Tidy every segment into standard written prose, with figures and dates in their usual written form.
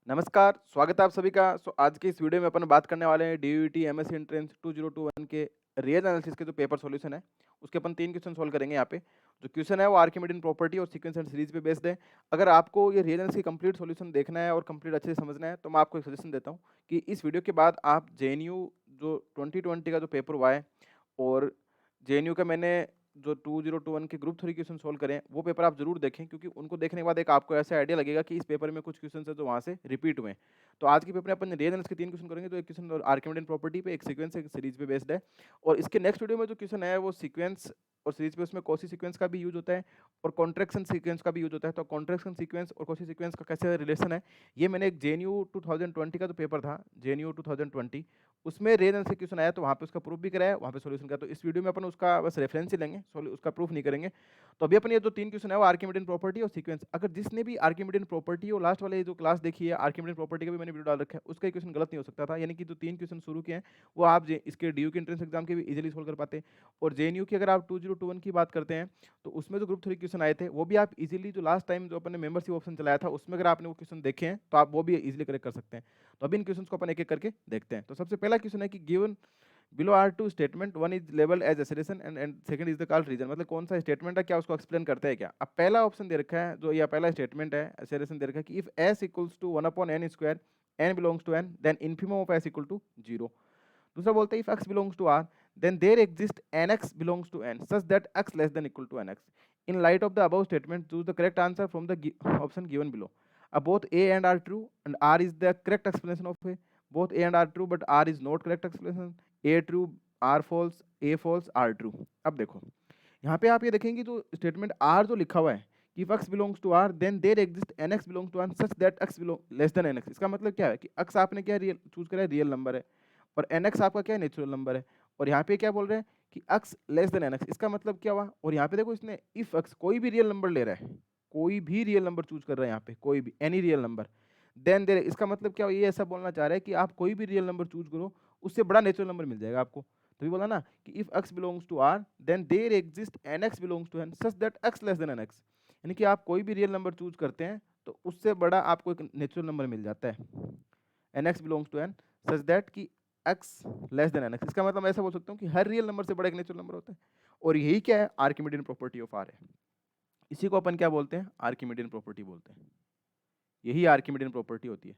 नमस्कार, स्वागत है आप सभी का। आज की इस वीडियो में अपन बात करने वाले हैं डीयूईटी एमएससी एंट्रेंस 2021 के रियल एनालिसिस के जो पेपर सॉल्यूशन है, उसके अपन 3 क्वेश्चन सॉल्व करेंगे यहाँ पे। जो क्वेश्चन है वो आर्किमिडीयन प्रॉपर्टी और सीक्वेंस एंड सीरीज पे बेस्ड है। अगर आपको ये रियल एनालिसिस की कंप्लीट सॉल्यूशन देखना है और कंप्लीट अच्छे से समझना है, तो मैं आपको एक सजेशन देता हूँ कि इस वीडियो के बाद आप जेएनयू जो 2020 का जो पेपर हुआ है और जेएनयू का मैंने जो 2021 के ग्रुप 3 क्वेश्चन सोल्व करें, वो पेपर आप जरूर देखें, क्योंकि उनको देखने के बाद एक आपको ऐसा आइडिया लगेगा कि इस पेपर में कुछ क्वेश्चन है जो वहाँ से रिपीट हुए हैं। तो आज के पेपर में अपन रियल एनालिसिस के 3 क्वेश्चन करेंगे। तो एक क्वेश्चन आर्किमिडीयन प्रॉपर्टी पे, एक सीक्वेंस, एक सीरीज पे बेस्ड है। और इसके नेक्स्ट वीडियो में जो क्वेश्चन है वो सीक्वेंस और सीरीज पे, उसमें कॉसी सीक्वेंस का भी यूज होता है और कॉन्ट्रैक्शन सीक्वेंस का भी यूज होता है। तो कॉन्ट्रैक्शन सीक्वेंस और कॉसी सीक्वेंस का कैसे रिलेशन है, ये मैंने एक जेएनयू 2020 का जो पेपर था, जेएनयू 2020, उसमें रियल एनालिसिस क्वेश्चन आया, तो वहाँ पे उसका प्रूफ भी कराया, वहाँ पे सॉल्यूशन का। तो इस वीडियो में अपन उसका बस रेफरेंस ही लेंगे, उसका प्रूफ नहीं करेंगे। तो अभी अपन ये जो 3 क्वेश्चन है वो आर्किमिडीयन प्रॉपर्टी और सीक्वेंस, अगर जिसने भी आर्किमिडीयन प्रॉपर्टी और लास्ट वाले जो क्लास देखी है आर्किमिडीयन प्रॉपर्टी का भी मैंने वीडियो डाल रखा है, उसका क्वेश्चन गलत नहीं हो सकता था। यानी कि जो 3 क्वेश्चन शुरू किए हैं वो आप इसके डीयू के एंट्रेंस एग्जाम के भी इजीली सोल्व कर पाते। और जेएनयू की अगर आप 2021 की बात करते हैं, तो उसमें जो ग्रुप 3 क्वेश्चन आए थे वो भी आप इजीली, जो लास्ट टाइम जो अपन ने मेंबरशिप ऑप्शन चलाया था उसमें अगर आपने वो क्वेश्चन देखे हैं तो आप वो भी इजीली करेक्ट कर सकते हैं। तो अभी इन क्वेश्चन को अपन एक एक करके देखते हैं। तो सबसे पहला क्वेश्चन है कि given below are two statement, one is label as assertion and second is the called reason. मतलब कौन सा स्टेटमेंट है, क्या उसको एक्सप्लेन करता है क्या। अब पहला ऑप्शन दे रखा है, जो या पहला स्टेटमेंट है, एसरेशन दे रखा है कि if S equals to 1/n square, N belongs to N, then infimum of S equal to 0। दूसरा बोलते हैं if x belongs to r, then there exist nx belongs to n such that x less than equal to nx। In light of the above statement choose the correct answer from the option given below. अब both a and r true and r is the correct explanation of a, both a and r true but r is not correct explanation, a true, r false, a false, r true। अब देखो यहाँ पे आप ये देखेंगे जो statement r जो लिखा हुआ है कि if x belongs to r then there exists nx belongs to n such that x belong less than nx। इसका मतलब क्या है कि x आपने क्या रियल चूज करा है, रियल नंबर है, और nx आपका क्या है, नेचुरल नंबर है। और यहाँ पे क्या बोल रहे हैं कि x लेस देन nx, इसका मतलब क्या हुआ। और यहाँ पे देखो इसने इफ x कोई भी रियल नंबर ले रहा है, कोई भी रियल नंबर चूज कर रहा है यहाँ पे, कोई भी any real number, then there, इसका मतलब क्या, ये ऐसा बोलना चाह रहा है कि आप कोई भी रियल नंबर चूज करो, उससे बड़ा नेचुरल नंबर मिल जाएगा आपको। तभी बोला ना कि if x belongs to r then there exist nx belongs to n such that x less than nx। यानी कि आप कोई भी रियल नंबर चूज करते हैं तो उससे बड़ा आपको एक नेचुरल नंबर मिल जाता है, nx belongs to n such that कि x लेस देन nx। इसका मतलब ऐसा बोल सकता हूँ कि हर रियल नंबर से बड़ा एक नेचुरल नंबर होता है। और यही क्या है, आर्किमिडियन प्रॉपर्टी ऑफ आर है। इसी को अपन क्या बोलते हैं, आर्किमिडियन प्रॉपर्टी बोलते हैं। यही आर्किमिडियन प्रॉपर्टी होती है।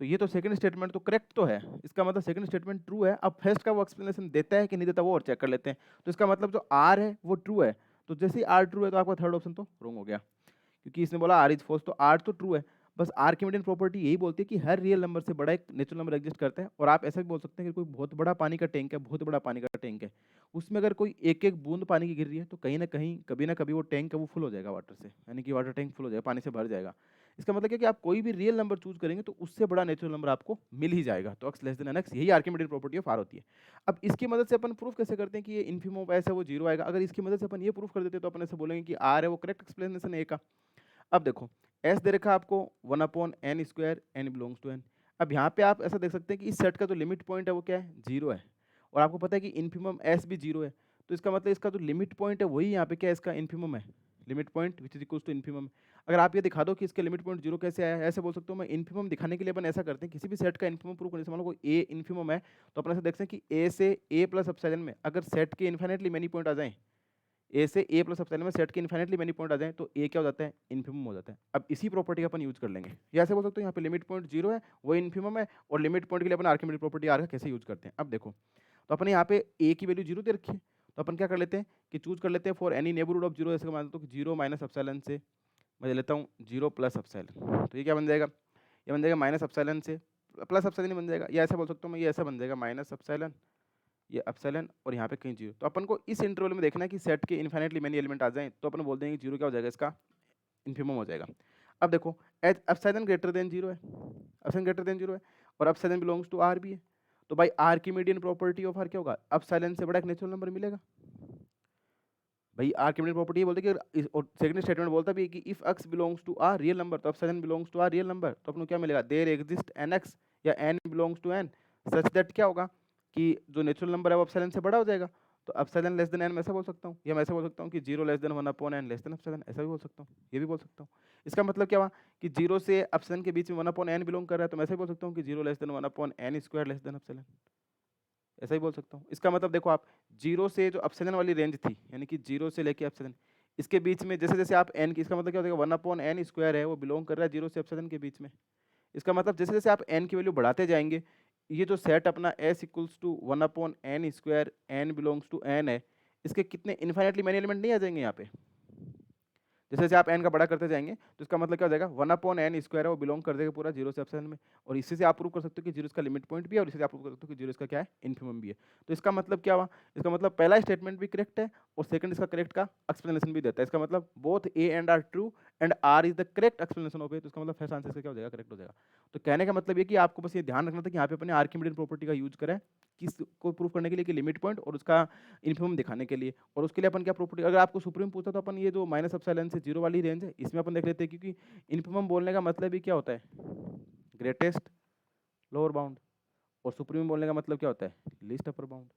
तो ये तो सेकंड स्टेटमेंट तो करेक्ट तो है, इसका मतलब सेकंड स्टेटमेंट ट्रू है। अब फर्स्ट का वो एक्सप्लेनेशन देता है कि नहीं देता वो और चेक कर लेते हैं। तो इसका मतलब जो आर है वो ट्रू है, तो जैसे ही आर ट्रू है तो आपका थर्ड ऑप्शन तो रॉन्ग हो गया, क्योंकि इसने बोला आर इज फॉल्स, तो आर तो ट्रू है। बस आर्किमिडियन प्रॉपर्टी यही बोलती है कि हर रियल नंबर से बड़ा एक नेचुरल नंबर एग्जिस्ट करता है। और आप ऐसा भी बोल सकते हैं कि कोई बहुत बड़ा पानी का टैंक है, बहुत बड़ा पानी का टैंक है, उसमें अगर कोई एक एक बूंद पानी की गिर रही है तो कहीं ना कहीं कभी ना कभी वो टैंक है वो फुल हो जाएगा वाटर से, यानी कि वाटर टैंक फुल हो जाएगा, पानी से भर जाएगा। इसका मतलब क्या कि आप कोई भी रियल नंबर चूज करेंगे तो उससे बड़ा नेचुरल नंबर आपको मिल ही जाएगा। तो x लेस देन nx, यही आर्किमिडियन प्रॉपर्टी ऑफ आर होती है। अब इसकी मदद से अपन प्रूफ कैसे करते हैं कि ये इन्फिमम ऑफ एस है वो 0 आएगा। अगर इसकी मदद से अपन ये प्रूफ कर देते तो अपन ऐसे बोलेंगे कि आर है वो करेक्ट एक्सप्लेनेशन ए का। अब देखो एस दे रखा आपको 1/n square, N belongs to N. अब यहाँ पे आप ऐसा देख सकते हैं कि इस सेट का जो लिमिट पॉइंट है वो क्या है, 0 है। और आपको पता है कि इन्फिमम एस भी 0 है, तो इसका मतलब इसका जो लिमिट पॉइंट है वही यहाँ पे क्या है, इसका इन्फिमम है, limit point which is equals to infimum. अगर आप ये दिखा दो कि इसका लिमिट पॉइंट 0 कैसे आया है, ऐसे बोल सकता हूँ मैं। इन्फिमम दिखाने के लिए अपन ऐसा करते हैं, किसी भी सेट का इन्फिमम प्रूव करने से, मान लो कोई ए इन्फिमम है, तो अपन ऐसा देखते हैं कि ए से ए प्लस एप्सिलॉन में अगर सेट के इन्फिनिटली मेनी पॉइंट आ जाएं, ए से ए प्लस एप्सिलॉन में सेट के इन्फिनिटली मेनी पॉइंट आ जाए तो ए क्या हो जाता है, इन्फिमम हो जाता है। अब इसी प्रॉपर्टी का अपन यूज कर लेंगे, या ऐसे बोल सकते हो यहाँ पे लिमिट पॉइंट 0 है वो इन्फिमम है, और लिमिट पॉइंट के लिए अपन आर्किमिडियन प्रॉपर्टी आर का कैसे यूज करते हैं। अब देखो तो अपन यहाँ पे ए की वैल्यू 0 दे रखी है, तो अपन क्या कर लेते हैं कि चूज कर लेते हैं फॉर एनी नेबरहुड ऑफ 0, ऐसे मान लो कि 0 माइनस एप्सिलॉन से मैं लेता हूँ 0 प्लस एप्सिलॉन, तो ये क्या बन जाएगा, ये बन जाएगा माइनस एप्सिलॉन से प्लस एप्सिलॉन ही बन जाएगा, या ऐसा बोल सकता हूँ मैं, ये ऐसा बन जाएगा माइनस एप्सिलॉन, ये एप्सिलॉन और यहाँ पे कहीं 0। तो अपन को इस इंटरवल में देखना है कि सेट के इन्फिनिटली मेनी एलिमेंट आ जाएं, तो अपन बोल देंगे 0 क्या हो जाएगा, इसका इन्फिमम हो जाएगा। अब देखो एप्सिलॉन ग्रेटर देन 0 है, एप्सिलॉन ग्रेटर देन 0 है, और एप्सिलॉन बिलोंग्स टू आर भी है, तो भाई आर्किमिडियन प्रॉपर्टी ऑफ आर क्या होगा, एप्सिलॉन से बड़ा एक नेचुरल नंबर मिलेगा। भाई आर्किमिडियन प्रॉपर्टी ये बोलते हैं कि, और सेकंड स्टेटमेंट बोलता भी है कि if x belongs to R real number, तो epsilon belongs to R real number, तो अपन को क्या मिलेगा, देयर एग्जिस्ट nx या n belongs to n such that क्या होगा कि जो नेचुरल नंबर है वो एप्सिलॉन से बड़ा हो जाएगा। तो एप्सिलॉन लेस देन एन मैं ऐसा बोल सकता हूँ, या मैं ऐसा बोल सकता हूँ कि 0 less than 1 upon N less than epsilon, ऐसा भी बोल सकता हूँ, ये भी बोल सकता हूँ। इसका मतलब क्या हुआ कि 0 से एप्सिलॉन के बीच में 1 अपॉन एन बिलोंग कर रहा है, तो मैं ऐसा भी बोल सकता हूँ कि 0 less than 1 upon N square less than epsilon, ऐसा ही बोल सकता हूँ। इसका मतलब देखो आप 0 से जो एप्सिलॉन वाली रेंज थी, यानी कि 0 से लेके एप्सिलॉन, इसके बीच में जैसे जैसे आप एन की, इसका मतलब क्या हो जाएगा 1 अपॉन एन स्क्वायर है वो बिलोंग कर रहा है 0 से एप्सिलॉन के बीच में। इसका मतलब जैसे जैसे आप एन की वैल्यू बढ़ाते जाएंगे, ये जो सेट अपना S equals to 1 upon N square N belongs to N है, इसके कितने इन्फाइनेटली मैनी एलिमेंट नहीं आ जाएंगे यहाँ पे। जैसे जैसे आप एन का बड़ा करते जाएंगे तो इसका मतलब क्या हो जाएगा 1 अपॉन एन स्क्वायर है वो बिलोंग कर देगा पूरा 0 से एप्सिलॉन में, और इसी से आप प्रूव कर सकते हो कि 0 इसका लिमिट पॉइंट भी है, और इसी से आप प्रूव कर सकते हो कि 0 इसका क्या है इन्फिमम भी है। तो इसका मतलब क्या हुआ, इसका मतलब पहला स्टेटमेंट भी करेक्ट है और सेकंड इसका करेक्ट का एक्सप्लेनेशन भी देता है। इसका मतलब both A and R true and R is the correct explanation of A, तो इसका मतलब फर्स्ट आंसर इसका क्या हो जाएगा, करेक्ट हो जाएगा। तो कहने का मतलब ये कि आपको बस ये ध्यान रखना था कि यहाँ पे अपने आर्किमिडीयन प्रॉपर्टी का यूज करें किस को प्रूव करने के लिए, कि लिमिट पॉइंट और उसका इन्फिमम दिखाने के लिए। और उसके लिए अपन क्या प्रॉपर्टी, अगर आपको सुप्रीम पूछता तो अपन ये जो माइनस एप्सिलॉन से 0 वाली रेंज है इसमें अपन देख लेते हैं, क्योंकि इन्फिमम बोलने का मतलब ही क्या होता है, ग्रेटेस्ट लोअर बाउंड, और सुप्रीम बोलने का मतलब क्या होता है, लीस्ट अपर बाउंड।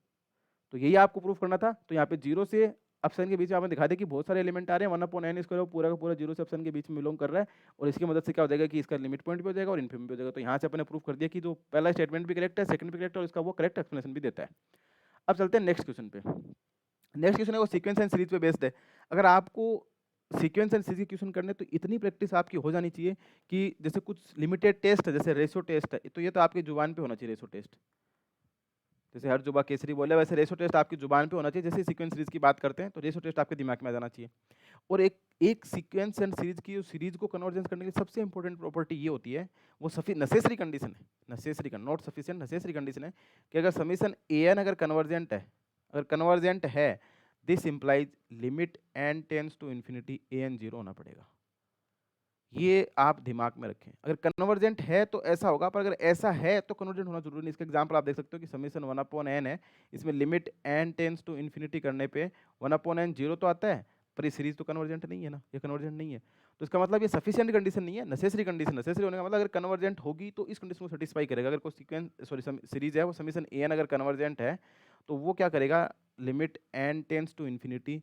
तो यही आपको प्रूफ करना था। तो यहाँ पे 0 से एप्सिलॉन के बीच में आपने दिखा दिया कि बहुत सारे एलिमेंट आ रहे हैं, 1 अपॉन एन स्क्वायर पूरा का पूरा 0 से एप्सिलॉन के बीच में बिलोंग कर रहा है, और इसकी मदद से क्या हो जाएगा कि इसका लिमिट पॉइंट भी हो जाएगा और इन्फिमम भी हो जाएगा। तो यहाँ से अपने प्रूफ कर दिया कि जो पहला स्टेटमेंट भी करेक्ट है, सेकंड भी करेक्ट है, और इसका वो करेक्ट एक्सप्लेनेशन भी देता है। अब चलते हैं नेक्स्ट क्वेश्चन पे। नेक्स्ट क्वेश्चन है वो सीक्वेंस एंड सीरीज पे बेस्ड है। अगर आपको सीक्वेंस एंड सीरीज के क्वेश्चन करने तो इतनी प्रैक्टिस आपकी हो जानी चाहिए कि जैसे कुछ लिमिटेड टेस्ट है, जैसे रेशो टेस्ट है, तो ये तो आपकी जुबान पे होना चाहिए रेशो टेस्ट, जैसे हर जुबा केसरी बोले वैसे रेशो टेस्ट आपकी जुबान पे होना चाहिए। जैसे सीक्वेंस सीरीज की बात करते हैं तो रेशो टेस्ट आपके दिमाग में आ जाना चाहिए। और एक सीक्वेंस एंड सीरीज की, सीरीज को कन्वर्जेंस करने की सबसे इंपॉर्टेंट प्रॉपर्टी ये होती है, वो नेसेसरी कंडीशन है, necessary not sufficient, necessary condition है कि अगर समीशन ए एन अगर कन्वर्जेंट है, अगर कन्वर्जेंट है, this implies limit N tends to infinity A N 0 होना पड़ेगा। ये आप दिमाग में रखें, अगर कन्वर्जेंट है तो ऐसा होगा, पर अगर ऐसा है तो कन्वर्जेंट होना जरूरी नहीं। इसका एग्जांपल आप देख सकते हो कि समीशन 1 अपॉन एन है, इसमें limit N tends to infinity करने पे 1 अपॉन एन 0 तो आता है, पर ये सीरीज तो कन्वर्जेंट नहीं है ना, ये कन्वर्जेंट नहीं है। तो इसका मतलब ये सफिशिएंट कंडीशन नहीं है, नेसेसरी कंडीशन। नेसेसरी होने का मतलब अगर कन्वर्जेंट होगी तो इस कंडीशन को सेटिस्फाई करेगा। अगर कोई सीक्वेंस सॉरी सीरीज है वो समीशन ए एन अगर कन्वर्जेंट है तो वो क्या करेगा, limit N tends to infinity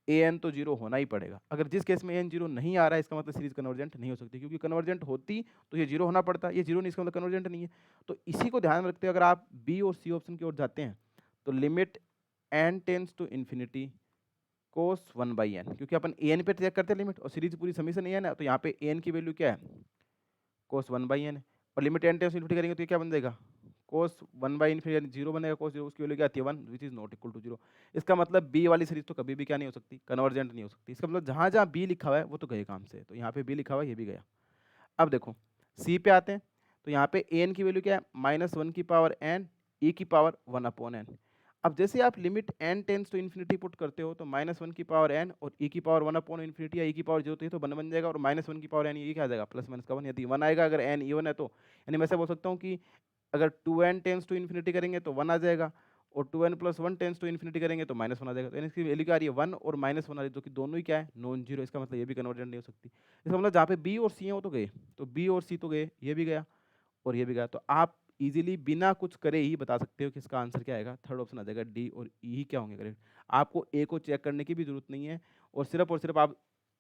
A N तो 0 होना ही पड़ेगा। अगर जिस केस में एन 0 नहीं आ रहा है इसका मतलब सीरीज कन्वर्जेंट नहीं हो सकती, क्योंकि कन्वर्जेंट होती तो ये 0 होना पड़ता, ये 0 नहीं, इसका मतलब कन्वर्जेंट नहीं है। तो इसी को ध्यान में रखते हुए अगर आप बी और सी ऑप्शन की ओर जाते हैं तो limit N tends to infinity cos 1 by N, क्योंकि अपन ए एन पे चेक करते हैं लिमिट, और सीरीज पूरी समीशन ए एन है, तो यहाँ पे ए एन की वैल्यू क्या है, कोस 1 बाई एन है। और limit N tends to infinity करेंगे तो ये क्या बन जाएगा, कोस 1 बाई इन्फिनिटी 0 बनेगा, कोस 0 उसकी वैल्यू क्या आती है 1, which is not equal to 0। इसका मतलब बी वाली सीरीज तो कभी भी क्या नहीं हो सकती, कन्वर्जेंट नहीं हो सकती। इसका मतलब जहाँ जहाँ बी लिखा हुआ है वो तो गए काम से, तो यहाँ पे बी लिखा हुआ है, ये भी गया। अब देखो सी पे आते हैं, तो यहाँ पे एन की वैल्यू क्या है, -1 की पावर एन ई की पावर 1 अपॉन एन। अब जैसे आप limit N tends to infinity put करते हो तो -1 की पावर एन और ई की पावर 1 अपॉन इन्फिनिटी या ई की पावर 0, तो ये तो 1 बन जाएगा, और -1 की पावर एन ये क्या आ जाएगा, प्लस माइनस का 1, यदि 1 आएगा अगर एन इवन है तो। यानी मैं ऐसे बोल सकता हूँ कि अगर 2n टेंस टू इन्फिनिटी करेंगे तो 1 आ जाएगा, और 2n plus 1 tense to infinity करेंगे तो -1 आ जाएगा। तो यानी इसकी वैल्यू क्या आ रही है 1 और -1 आ रही है, जो कि दोनों ही क्या है नॉन जीरो। इसका मतलब ये भी कन्वर्जेंट नहीं हो सकती। इसका मतलब जहाँ पे बी और सी है वो तो गए, तो बी और सी तो गए, ये भी गया और ये भी गया। तो आप इजीली बिना कुछ करे ही बता सकते हो कि इसका आंसर क्या आएगा, थर्ड ऑप्शन आ जाएगा डी और ई ही क्या होंगे करेक्ट। आपको ए को चेक करने की भी जरूरत नहीं है, और सिर्फ आप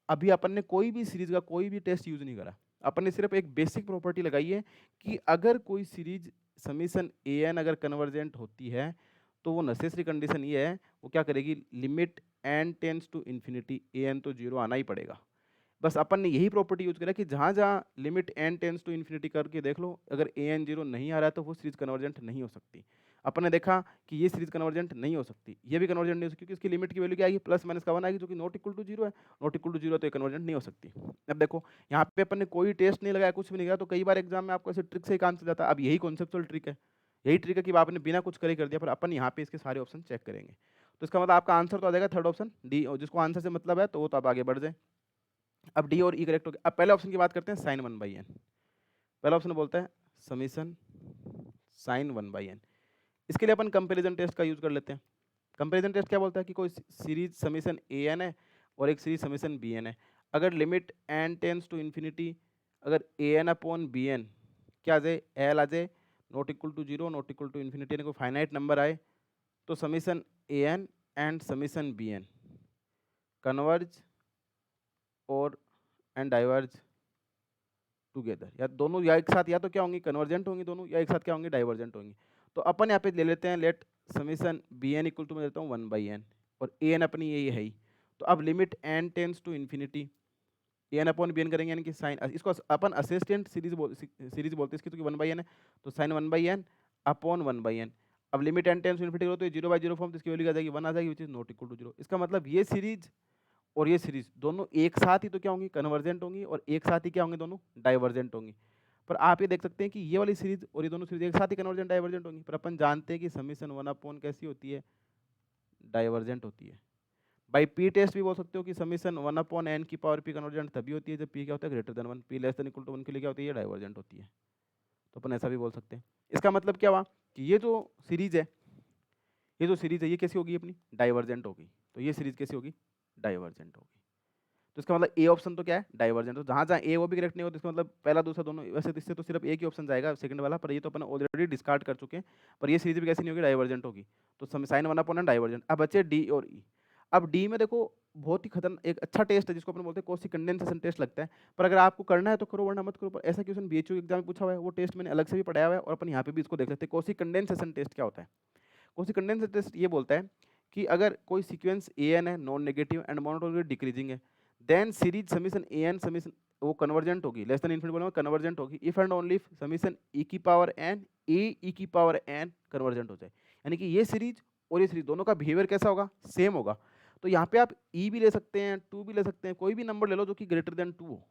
अभी अपन ने कोई भी सीरीज का कोई भी टेस्ट यूज नहीं करा, अपन ने सिर्फ एक बेसिक प्रॉपर्टी लगाई है कि अगर कोई सीरीज समीशन ए एन अगर कन्वर्जेंट होती है तो वो नेसेसरी कंडीशन ये है, वो क्या करेगी, limit N tends to infinity A N तो 0 आना ही पड़ेगा। बस अपन ने यही प्रॉपर्टी यूज करा कि जहाँ जहाँ limit N tends to infinity करके देख लो, अगर ए एन 0 नहीं आ रहा है तो वो सीरीज कन्वर्जेंट नहीं हो सकती। अपन ने देखा कि ये सीरीज कन्वर्जेंट नहीं हो सकती, ये भी कन्वर्जेंट नहीं हो सकती, क्योंकि इसकी लिमिट की वैल्यू क्या आएगी, प्लस माइनस का 1 आएगी, जो कि नॉट इक्वल टू 0 है। नॉट इक्वल टू 0 तो ये कन्वर्जेंट नहीं हो सकती। अब देखो यहाँ पे अपन ने कोई टेस्ट नहीं लगाया, कुछ भी नहीं किया, तो कई बार एग्जाम में आपको ऐसे ट्रिक से ही काम चल जाता है। अब यही कॉन्सेप्चुअल ट्रिक है, यही ट्रिक है कि आपने बिना कुछ करे कर दिया, पर अपन यहाँ पे इसके सारे ऑप्शन चेक करेंगे। तो इसका मतलब आपका आंसर तो आ जाएगा थर्ड ऑप्शन डी, और जिसको आंसर से मतलब है तो वो तो आप आगे बढ़ जाए। अब डी और ई करेक्ट हो गया। अब पहले ऑप्शन की बात करते हैं, साइन 1 बाई एन। पहला ऑप्शन बोलता है समीशन साइन 1 बाई एन। इसके लिए अपन कंपैरिजन टेस्ट का यूज कर लेते हैं। कंपैरिजन टेस्ट क्या बोलता है कि कोई सीरीज समीशन ए एन है और एक सीरीज समीशन बी एन है। अगर limit N tends to infinity, अगर A N upon B N क्या आ जाए, एल आ जाए, not equal to 0 not equal to infinity, यानी कोई फाइनाइट नंबर आए, तो summation A N and summation B N converge और एंड डाइवर्ज टुगेदर, या दोनों या एक साथ या तो क्या होंगी कन्वर्जेंट होंगी दोनों, या एक साथ क्या होंगी डाइवर्जेंट होंगी। तो अपन यहाँ पे ले लेते हैं let summation B N equal to मैं देता हूँ 1/n और ए एन अपनी यही है ही। तो अब limit N tends to infinity A N upon B n करेंगे, यानी कि साइन, इसको अपन असिस्टेंट सीरीज बोलते हैं इसकी, तो 1/n है तो साइन 1/n अपॉन 1/n। अब limit N tends to infinity करो तो ये 0/0 फॉर्म, तो इसकी वैल्यू आ जाएगी 1 आ जाएगी, which is not equal to 0। इसका मतलब ये सीरीज और ये सीरीज दोनों एक साथ ही तो क्या होंगी कन्वर्जेंट होंगी, और एक साथ ही क्या होंगे दोनों डाइवर्जेंट होंगी। पर आप ये देख सकते हैं कि ये वाली सीरीज और ये दोनों सीरीज एक साथ ही कन्वर्जेंट डाइवर्जेंट होंगी, पर अपन जानते हैं कि समीशन 1/n कैसी होती है, डाइवर्जेंट होती है। बाई पी टेस्ट भी बोल सकते हो कि समीशन 1/n की पावर पी कन्वर्जेंट तभी होती है जब पी क्या होता है greater than 1, p less than equal to 1 के लिए क्या होती है डाइवर्जेंट होती है। तो अपन ऐसा भी बोल सकते हैं। इसका मतलब क्या हुआ कि ये जो सीरीज है ये कैसी होगी अपनी डाइवर्जेंट होगी, तो ये सीरीज कैसी होगी डाइवर्जेंट होगी। तो इसका मतलब ए ऑप्शन तो क्या है डाइवर्जेंट, तो जहाँ जहाँ ए वो भी करेक्ट नहीं होता, इसका मतलब पहला दूसरा दोनों, वैसे इससे तो सिर्फ एक ही ऑप्शन जाएगा सेकंड वाला, पर ये तो अपन ऑलरेडी डिस्कार्ड कर चुके हैं। पर ये सीरीज भी कैसी नहीं होगी डाइवर्जेंट होगी, तो साइन 1/n डाइवर्जेंट। अब बचे डी और ई। अब डी में देखो बहुत ही खतरनाक एक अच्छा टेस्ट है जिसको अपन बोलते हैं कोसी कंडेंसेशन टेस्ट लगता है, पर अगर आपको करना है तो करो वरना मत करो। पर ऐसा क्वेश्चन बीएचयू एग्जाम में पूछा हुआ है, वो टेस्ट मैंने अलग से भी पढ़ाया हुआ है और अपन यहाँ पे भी इसको देख सकते हैं। कोसी कंडेंसेशन टेस्ट क्या होता है, कोसी कंडेंसेशन टेस्ट ये बोलता है कि अगर कोई सीक्वेंस ए एन है non negative and monotonic decreasing है, then series summation A N summation वो कन्वर्जेंट होगी, लेस देन इनफिनिटी बोलूंगा कन्वर्जेंट होगी इफ एंड ओनली समीशन ई की पावर एन ए ई की पावर एन कन्वर्जेंट हो जाए। यानी कि ये सीरीज और ये सीरीज दोनों का बिहेवियर कैसा होगा सेम होगा। तो यहाँ पे आप ई भी ले सकते हैं 2 भी ले सकते हैं, कोई भी नंबर ले लो जो कि ग्रेटर देन 2 हो,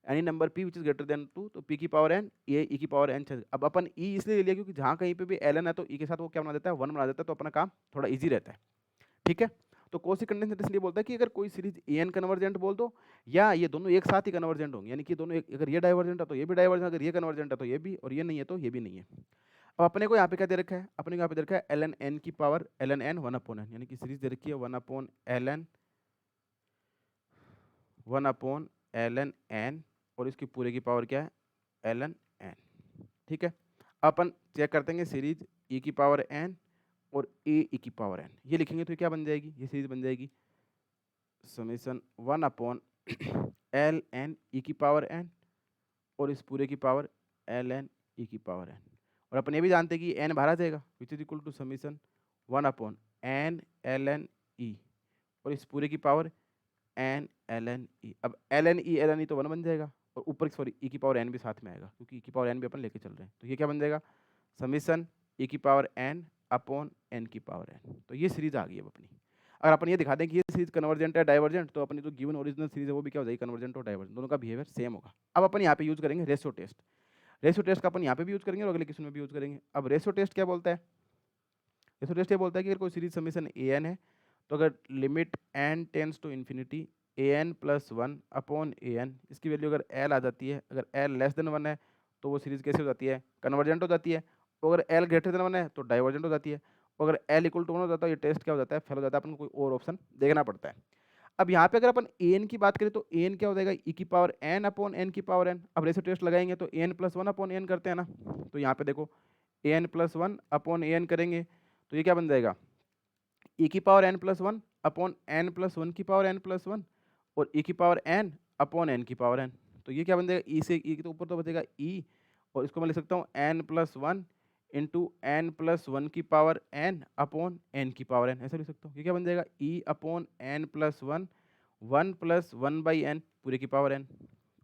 any number p which is greater than 2, तो p की पावर n ये e की पावर n। अब अपन e इसलिए ले लिया क्योंकि जहाँ कहीं पे भी ln है तो e के साथ वो क्या बना देता है 1 बना देता है, तो अपना काम थोड़ा इजी रहता है। ठीक है, तो कोसी कंडेंसेशन इसलिए बोलता है कि अगर कोई सीरीज an कन्वर्जेंट बोल दो, या ये दोनों एक साथ ही कन्वर्जेंट होंगे, यानी कि दोनों अगर ये डाइवर्जेंट है तो ये भी डाइवर्जेंट, अगर ये कन्वर्जेंट है तो ये भी, और ये नहीं है तो ये भी नहीं है। अब अपने को यहाँ पे क्या दे रखा है, अपने को यहाँ पे दे रखा है ln n की पावर ln n 1/n, यानी कि सीरीज दे रखी है 1/ln n और इसकी पूरे की पावर क्या है ln n। ठीक है, अपन चेक करते हैं सीरीज e की पावर n और a e की पावर n, ये लिखेंगे तो क्या बन जाएगी, ये सीरीज बन जाएगी समीशन 1/ln e की पावर n और इस पूरे की पावर ln e की पावर n। और अपन ये भी जानते हैं कि n बाहर आ जाएगा which is equal to summation 1/n ln e और इस पूरे की पावर n ln e। अब ln e तो 1 बन जाएगा, और ऊपर सॉरी e की पावर n भी साथ में आएगा क्योंकि e की पावर n भी अपन लेके चल रहे हैं, तो ये क्या बन जाएगा समीशन e की पावर n अपॉन n की पावर n। तो ये सीरीज आ गई अब अपनी। अगर अपन ये दिखा दें कि ये सीरीज कन्वर्जेंट है डाइवर्जेंट, तो अपनी जो गिवन ओरिजिनल सीरीज है वो भी क्या हो जाएगी कन्वर्जेंट और डाइवर्जेंट, दोनों का बिहेवियर सेम होगा। अब अपन यहाँ पे यूज करेंगे रेशियो टेस्ट। रेशियो टेस्ट का अपन यहाँ पे भी यूज करेंगे और अगले क्वेश्चन में भी यूज करेंगे। अब रेशियो टेस्ट क्या बोलता है, रेशियो टेस्ट ये बोलता है कि अगर कोई सीरीज समीशन ए एन है, तो अगर limit n tends to infinity an + 1 upon an, इसकी वैल्यू अगर l आ जाती है, अगर l लेस देन 1 है तो वो सीरीज कैसे हो जाती है कन्वर्जेंट हो जाती है, और अगर l ग्रेटर देन 1 है तो डाइवर्जेंट हो जाती है, और अगर l = 1 हो जाता है ये टेस्ट क्या हो जाता है फेल हो जाता है, अपन को कोई और ऑप्शन देखना पड़ता है। अब यहाँ पे अगर अपन an की बात करें तो an क्या हो जाएगा e की पावर n अपॉन n की पावर n। अब रेशियो टेस्ट लगाएंगे तो an + 1 अपॉन n करते हैं ना, तो यहाँ पे देखो an + 1 अपॉन n करेंगे तो ये क्या बन जाएगा e की पावर n + 1 अपॉन n + 1 की पावर n + 1 और e की पावर n अपॉन n की पावर n। तो ये क्या बन जाएगा e से e के तो ऊपर तो बचेगा e, और इसको मैं लिख सकता हूँ n + 1 इंटू n + 1 की पावर n अपॉन n की पावर n, ऐसा लिख सकता हूँ। ये क्या बन जाएगा e अपॉन n + 1 1 + 1/n पूरे की पावर n।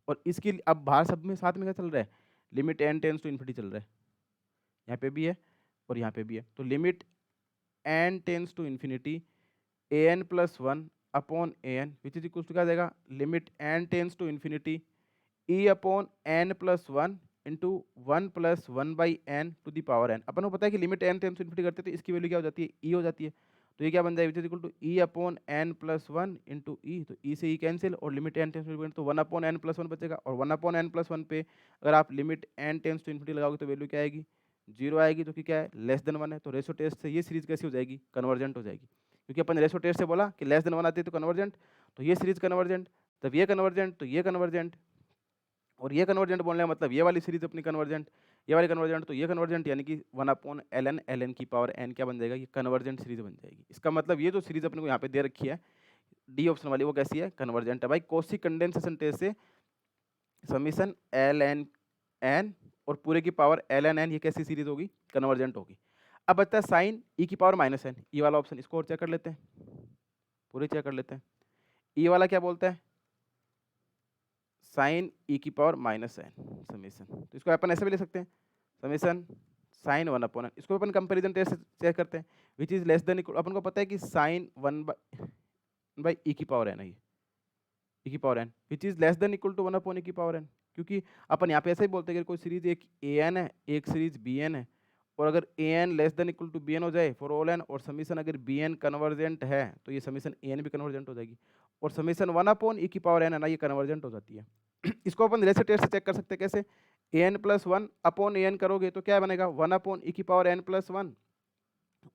और इसकी अब बाहर सब में साथ में क्या चल रहा है limit n tends to infinity चल रहा है, यहाँ पे भी है और यहाँ पे भी है, तो limit n tends to infinity an + 1 upon an which is equal to क्या आ जाएगा limit n tends to infinity e upon n + 1 into 1 + 1/n to the power n। अपन को पता है कि limit n tends to infinity करते हैं तो इसकी वैल्यू क्या हो जाती है e हो जाती है, तो ये क्या बन जाएगा which is equal to e upon n + 1 into e, तो e से e कैंसिल और limit n tends to infinity तो 1 अपॉन n + 1 बचेगा, और 1 अपॉन n + 1 पे अगर आप limit n tends to infinity लगाओगे तो वैल्यू क्या आएगी 0 आएगी, जो कि क्या है लेस देन 1 है। तो रेशियो टेस्ट से ये सीरीज कैसी हो जाएगी कन्वर्जेंट हो जाएगी, क्योंकि अपन रेशियो टेस्ट से बोला कि लेस देन 1 आती है तो कन्वर्जेंट, तो ये सीरीज कन्वर्जेंट, तब ये कन्वर्जेंट तो ये कन्वर्जेंट, और ये कन्वर्जेंट बोलने का मतलब ये वाली सीरीज अपनी कन्वर्जेंट, ये वाली कन्वर्जेंट, तो ये कन्वर्जेंट यानी कि 1/ln ln की पावर n क्या बन जाएगा, ये कन्वर्जेंट सीरीज बन जाएगी। इसका मतलब ये जो सीरीज अपने को यहाँ पे दे रखी है डी ऑप्शन वाली, वो कैसी है, कन्वर्जेंट है भाई। कॉची कंडेंसेशन टेस्ट से समीशन ln n और पूरे की पावर ln n, ये कैसी सीरीज होगी, कन्वर्जेंट होगी। अब बचता है साइन e की पावर -n, ये वाला ऑप्शन, इसको और चेक कर लेते हैं, पूरे चेक कर लेते हैं। e वाला क्या बोलता है, साइन e की पावर -n समीशन, तो इसको अपन ऐसे भी लिख सकते हैं, समीशन साइन 1/n। इसको अपन कंपेरिजन टेस्ट से चेक करते हैं, which is less than equal, अपन को पता है कि साइन 1/e की पावर n है, ये e की power n which is less than equal to 1/e की पावर n, क्योंकि अपन यहाँ पे ऐसे ही बोलते हैं कि कोई सीरीज एक an है, एक सीरीज bn है, और अगर an less than equal to bn हो जाए फॉर ऑल n, और समीशन अगर bn कन्वर्जेंट है तो ये समीशन an भी कन्वर्जेंट हो जाएगी, और समीशन 1/e की पावर n है ना, ये कन्वर्जेंट हो जाती है। इसको अपन रेशो टेस्ट से चेक कर सकते हैं, कैसे, an+1/an करोगे तो क्या बनेगा, 1/e की पावर n+1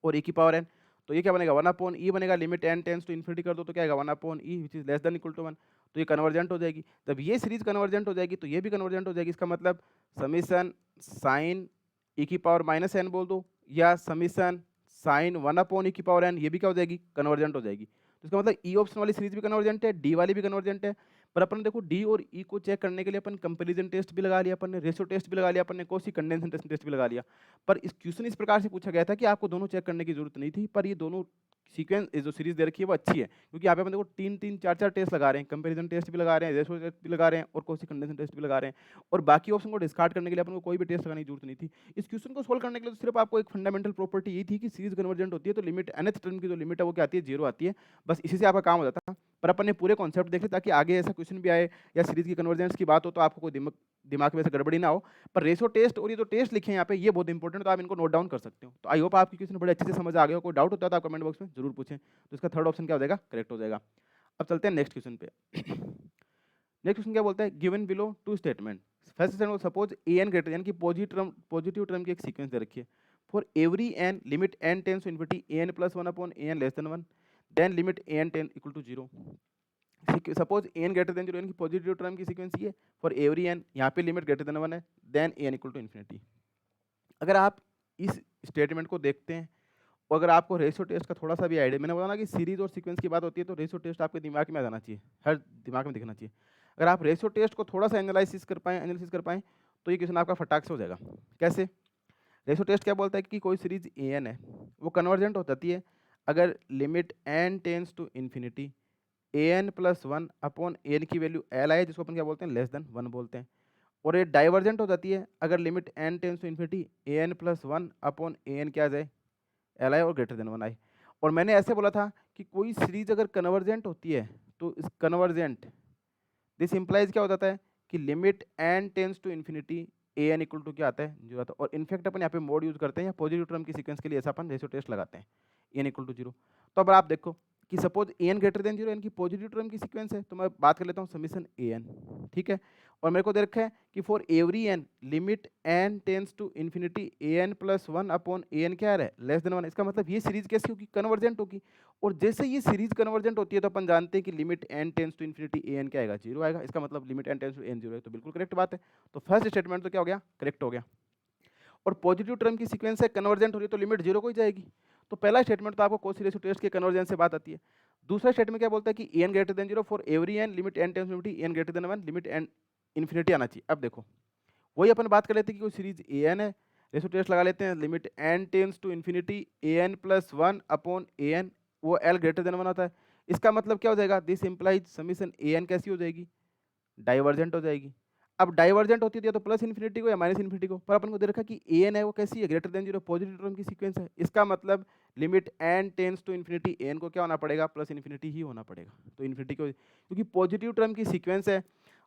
और e की पावर n, तो ये क्या बनेगा, 1/e बनेगा, limit n tends to infinity कर दो तो क्या आएगा, 1/e which is less than equal to 1, तो ये कन्वर्जेंट हो जाएगी। जब ये सीरीज कन्वर्जेंट हो जाएगी तो ये भी कन्वर्जेंट हो जाएगी। इसका मतलब समीशन साइन e की पावर -n बोल दो, या समीशन साइन 1/e की पावर n, ये भी क्या हो जाएगी, कन्वर्जेंट हो जाएगी। तो इसका मतलब ई ऑप्शन वाली सीरीज भी कन्वर्जेंट है, डी वाली भी कन्वर्जेंट है। पर अपन देखो डी और ई को चेक करने के लिए अपन कंपेरिजन टेस्ट भी लगा लिया, अपन ने रेशो टेस्ट भी लगा लिया, अपन ने कॉची कंडेंसेशन टेस्ट भी लगा लिया। पर इस क्वेश्चन इस प्रकार से पूछा गया था कि आपको दोनों चेक करने की जरूरत नहीं थी, पर ये दोनों सीक्वेंस जो सीरीज दे रखी है वो अच्छी है, क्योंकि यहाँ पे अपन देखो 3-3 4-4 टेस्ट लगा रहे हैं, कंपैरिजन टेस्ट भी लगा रहे हैं, रेशो टेस्ट भी लगा रहे हैं, और कॉची कंडेंसेशन टेस्ट भी लगा रहे हैं, और बाकी ऑप्शन को डिस्कार्ड करने के लिए अपन को कोई भी टेस्ट लगाने की जरूरत नहीं थी। इस क्वेश्चन को सोल्व करने के लिए तो सिर्फ आपको एक फंडामेंटल प्रॉपर्टी ये थी कि सीरीज कन्वर्जेंट होती है तो लिमिट nth टर्म की जो लिमिट है वो क्या आती है, 0 आती है, बस इसी से आपका काम हो जाता है। पर अपन ने पूरे कॉन्सेप्ट देखे ताकि आगे ऐसा क्वेश्चन भी आए या सीरीज की कन्वर्जेंस की बात हो तो आपको कोई दिमाग में ऐसे गड़बड़ी ना हो। पर रेशो टेस्ट और ये जो टेस्ट लिखे हैं यहाँ पे, ये बहुत इंपॉर्टेंट है, तो आप इनको नोट डाउन कर सकते हो। तो आई होप आपकी क्वेश्चन बड़े अच्छे से समझ आ गया हो। कोई डाउट होता है तो आप कमेंट बॉक्स में जरूर पूछें। तो इसका थर्ड ऑप्शन क्या हो जाएगा, करेक्ट हो जाएगा। अब चलते हैं नेक्स्ट क्वेश्चन पे। नेक्स्ट क्वेश्चन क्या बोलता है, given below two statement, first statement suppose an greater यानी कि पॉजिटिव टर्म की एक सीक्वेंस दे रखी है, for every n limit n tends to infinity an+1/an less than 1, then limit an tends equal to 0। Suppose an greater than 0 यानी कि positive term की सीक्वेंस ये, फॉर एवरी n, यहाँ पे लिमिट ग्रेटर देन 1 है, then an equal to infinity. अगर आप इस स्टेटमेंट को देखते हैं और अगर आपको रेशो टेस्ट का थोड़ा सा भी आइडिया, मैंने बोला ना कि सीरीज और सीक्वेंस की बात होती है तो रेशो टेस्ट आपके दिमाग में आ जाना चाहिए, हर दिमाग में दिखना चाहिए। अगर आप रेशो टेस्ट को थोड़ा सा एनालिसिस कर पाएँ तो ये क्वेश्चन आपका फटाक से हो जाएगा। कैसे, रेशो टेस्ट क्या बोलता है कि कोई सीरीज an है वो कन्वर्जेंट हो जाती है अगर limit n tends to infinity an+1/an की वैल्यू l आए, जिसको अपन क्या बोलते हैं, लेस देन 1 बोलते हैं। और ये डाइवर्जेंट हो जाती है अगर limit n tends to infinity an+1/an क्या आ जाए, एल आई और ग्रेटर देन 1 आई। और मैंने ऐसे बोला था कि कोई सीरीज अगर कन्वर्जेंट होती है तो इस कन्वर्जेंट, दिस इंप्लाइज क्या हो जाता है कि limit n tends to infinity an equal to क्या आता है, 0 आता है। और इनफैक्ट अपन यहाँ पे मोड यूज करते हैं या पॉजिटिव टर्म की सीक्वेंस के लिए ऐसा अपन रेशो टेस्ट लगाते हैं, n इक्वल टू 0। तो अब आप देखो कि सपोज an ग्रेटर देन 0 यानी कि पॉजिटिव टर्म की सीक्वेंस है, तो मैं बात कर लेता हूँ समीशन an, ठीक है। और मेरे को दे रखा है कि for every n limit n tends to infinity an+1/an क्या है, लेस देन 1। इसका मतलब ये सीरीज कैसी होगी, कन्वर्जेंट होगी। और जैसे ये सीरीज कन्वर्जेंट होती है तो अपन जानते हैं कि limit n tends to infinity an क्या आएगा, 0 आएगा। इसका मतलब limit n tends to n 0 है, तो बिल्कुल करेक्ट बात है। तो फर्स्ट स्टेटमेंट तो क्या हो गया, करेक्ट हो गया। और पॉजिटिव टर्म की सीक्वेंस है, कन्वर्जेंट हो रही है तो लिमिट 0 को ही जाएगी। तो पहला स्टेटमेंट तो आपको कॉची रेशो टेस्ट के कन्वर्जेंस से बात आती है। दूसरा स्टेटमेंट क्या बोलता है कि an greater than 0 for every n limit n tends to infinity an greater than 1 limit n infinity आना चाहिए। अब देखो वही अपन बात कर लेते हैं कि कोई सीरीज an है, रेशो टेस्ट लगा लेते हैं, limit n tends to infinity an+1/an, वो l ग्रेटर देन 1 होता है। इसका मतलब क्या हो जाएगा, दिस इंप्लाइज समीशन an कैसी हो जाएगी, डाइवर्जेंट हो जाएगी। अब डाइवर्जेंट होती है तो प्लस इन्फिनिटी को या माइनस इन्फिनिटी को, पर अपन को दे रखा कि an है वो कैसी है, ग्रेटर देन 0, पॉजिटिव टर्म की सीक्वेंस है। इसका मतलब limit n tends to infinity an को क्या होना पड़ेगा, प्लस इन्फिनिटी ही होना पड़ेगा। तो इन्फिनिटी को, क्योंकि पॉजिटिव टर्म की सीक्वेंस है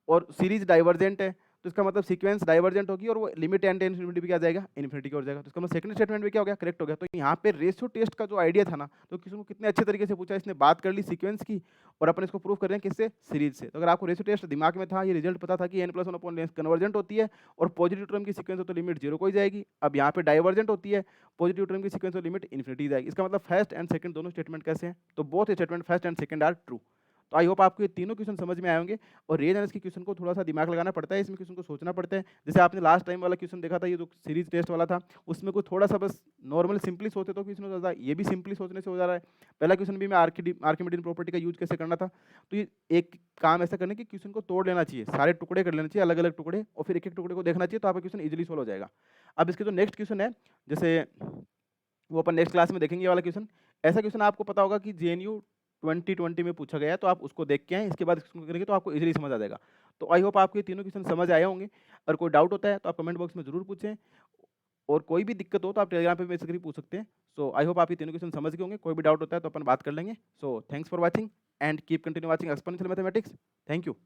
और सीरीज डाइवर्जेंट है तो इसका मतलब सीक्वेंस डाइवर्जेंट होगी और वो लिमिट n टेंस इन्फिनिटी भी क्या जाएगा, इन्फिनिटी की ओर जाएगा। तो इसका मतलब सेकंड स्टेटमेंट भी क्या हो गया, करेक्ट हो गया। तो यहाँ पे रेशियो टेस्ट का जो आइडिया था ना, तो किसी को कितने अच्छे तरीके से पूछा, इसने बात कर ली सीक्वेंस की और अपन इसको प्रूव कर रहे हैं किससे, सीरीज से। तो अगर आपको रेशियो टेस्ट दिमाग में था, ये रिजल्ट पता था कि n+1/n कन्वर्जेंट होती है और पॉजिटिव टर्म की सीक्वेंस हो तो लिमिट 0 को ही जाएगी। अब यहाँ पे डाइवर्जेंट होती है, पॉजिटिव टर्म की सीक्वेंस हो लिमिट इन्फिनिटी जाएगी। इसका मतलब फर्स्ट एंड सेकंड दोनों स्टेटमेंट कैसे हैं, तो both statement first and second are true. तो आई होप आपको ये तीनों क्वेश्चन समझ में आए होंगे। और रेज एनालिसिस के क्वेश्चन को थोड़ा सा दिमाग लगाना पड़ता है, इसमें क्वेश्चन को सोचना पड़ता है। जैसे आपने लास्ट टाइम वाला क्वेश्चन देखा था, ये जो सीरीज टेस्ट वाला था, उसमें कुछ थोड़ा सा बस नॉर्मल सिंपली सोचते तो क्वेश्चन हो जाता है, ये भी सिंपली सोचने से हो जा रहा है। पहला क्वेश्चन भी मैं आर्किमिडीयन प्रॉपर्टी का यूज कैसे करना था, तो ये एक काम ऐसा करने की क्वेश्चन को तोड़ लेना चाहिए, सारे टुकड़े कर लेना चाहिए, अलग अलग टुकड़े, और फिर एक एक टुकड़े को देखना चाहिए, तो आपका क्वेश्चन इजीली सोल्व हो जाएगा। अब इसके जो नेक्स्ट क्वेश्चन है, जैसे वो अपन नेक्स्ट क्लास में देखेंगे ये वाला क्वेश्चन। ऐसा क्वेश्चन आपको पता होगा कि जेएनयू 2020 में पूछा गया है, तो आप उसको देख के आएँ, इसके बाद इसको करेंगे तो आपको इजीली समझ आ जाएगा। तो आई होप आपको ये तीनों क्वेश्चन समझ आए होंगे। अगर कोई डाउट होता है तो आप कमेंट बॉक्स में ज़रूर पूछें, और कोई भी दिक्कत हो तो आप टेलीग्राम पे मैसेज करके पूछ सकते हैं। सो आई होप आप ये तीनों क्वेश्चन समझ गए होंगे। कोई भी डाउट होता है तो अपन बात कर लेंगे। So thanks for watching and keep continue watching exponential mathematics. Thank you.